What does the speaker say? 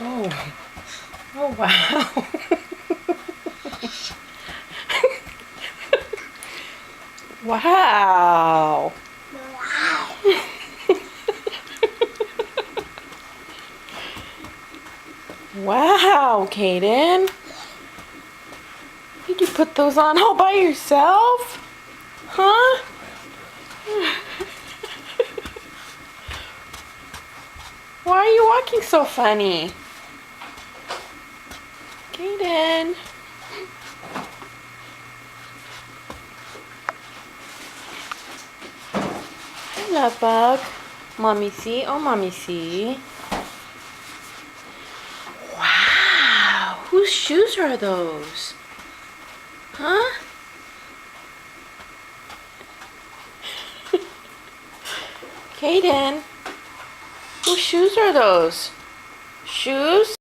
Oh, oh wow. Wow. Wow, Kaden. Did you put those on all by yourself? Huh? Why are you walking so funny? Kaden. Hi, love bug. Mommy see? Oh, mommy see. Wow. Whose shoes are those? Huh? Kaden. Whose shoes are those? Shoes?